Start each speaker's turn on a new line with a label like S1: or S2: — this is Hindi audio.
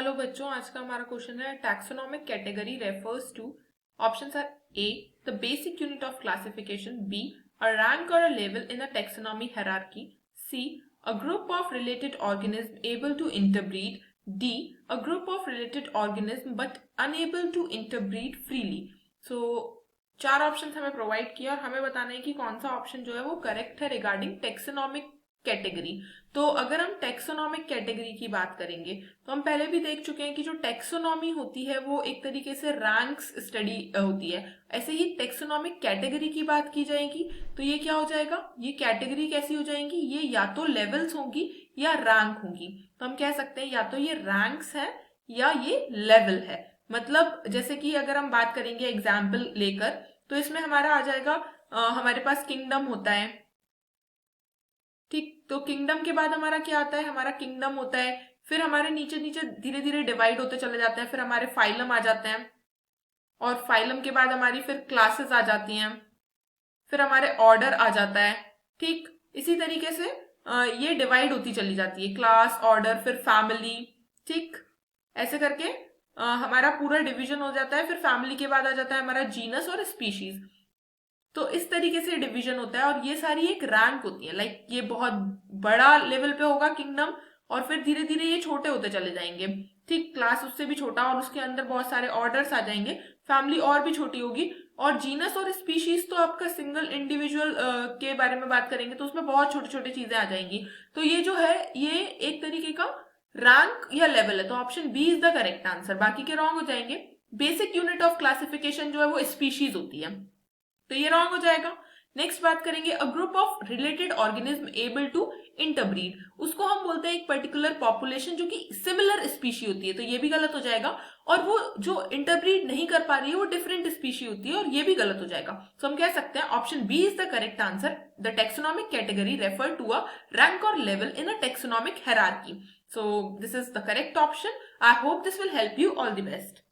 S1: हेलो बच्चों, आज का हमारा क्वेश्चन है taxonomic category refers to. Options are A the basic unit of classification, B a rank or a level in a taxonomy hierarchy, C a group of related organism able to interbreed, D a group of related organism but unable to interbreed freely. So चार ऑप्शन हमें प्रोवाइड किया और हमें बताना है कि कौन सा ऑप्शन जो है वो करेक्ट है रिगार्डिंग टेक्सोनॉमिक कैटेगरी। तो अगर हम टेक्सोनॉमिक कैटेगरी की बात करेंगे तो हम पहले भी देख चुके हैं कि जो टेक्सोनॉमी होती है वो एक तरीके से रैंक्स स्टडी होती है। ऐसे ही टेक्सोनॉमिक कैटेगरी की बात की जाएगी तो ये क्या हो जाएगा, ये कैटेगरी कैसी हो जाएंगी, ये या तो लेवल्स होंगी या रैंक होंगी। तो हम कह सकते हैं या तो ये रैंक्स है या ये लेवल है। मतलब जैसे कि अगर हम बात करेंगे एग्जाम्पल लेकर तो इसमें हमारा आ जाएगा हमारे पास किंगडम होता है। ठीक, तो किंगडम के बाद हमारा क्या आता है, हमारा किंगडम होता है, फिर हमारे नीचे नीचे धीरे धीरे डिवाइड होते चले जाते हैं, फिर हमारे फाइलम आ जाते हैं और फाइलम के बाद हमारी फिर क्लासेस आ जाती हैं, फिर हमारे ऑर्डर आ जाता है। ठीक, इसी तरीके से ये डिवाइड होती चली जाती है, क्लास, ऑर्डर, फिर फैमिली। ठीक, ऐसे करके हमारा पूरा डिवीजन हो जाता है। फिर फैमिली के बाद आ जाता है हमारा जीनस और स्पीशीज। तो इस तरीके से डिवीजन होता है और ये सारी एक रैंक होती है। लाइक ये बहुत बड़ा लेवल पे होगा किंगडम और फिर धीरे धीरे ये छोटे होते चले जाएंगे। ठीक, क्लास उससे भी छोटा और उसके अंदर बहुत सारे ऑर्डर्स आ जाएंगे, फैमिली और भी छोटी होगी, और जीनस और स्पीशीज तो आपका सिंगल इंडिविजुअल के बारे में बात करेंगे तो उसमें बहुत छोटी छोटी चीजें आ जाएंगी। तो ये जो है ये एक तरीके का रैंक या लेवल है। तो option B is the correct answer, बाकी के रॉन्ग हो जाएंगे। बेसिक यूनिट ऑफ क्लासिफिकेशन जो है वो स्पीशीज होती है, तो ये रॉन्ग हो जाएगा। नेक्स्ट बात करेंगे a group of related organism able to interbreed, उसको हम बोलते हैं एक पर्टिकुलर पॉपुलेशन जो कि सिमिलर स्पीशी होती है, तो ये भी गलत हो जाएगा। और वो जो इंटरब्रीड नहीं कर पा रही है वो डिफरेंट स्पीशी होती है और ये भी गलत हो जाएगा। तो हम कह सकते हैं option B is the correct answer, the taxonomic category refer to a rank or level in a taxonomic hierarchy. So this is the correct option. I hope this will help you. All the best.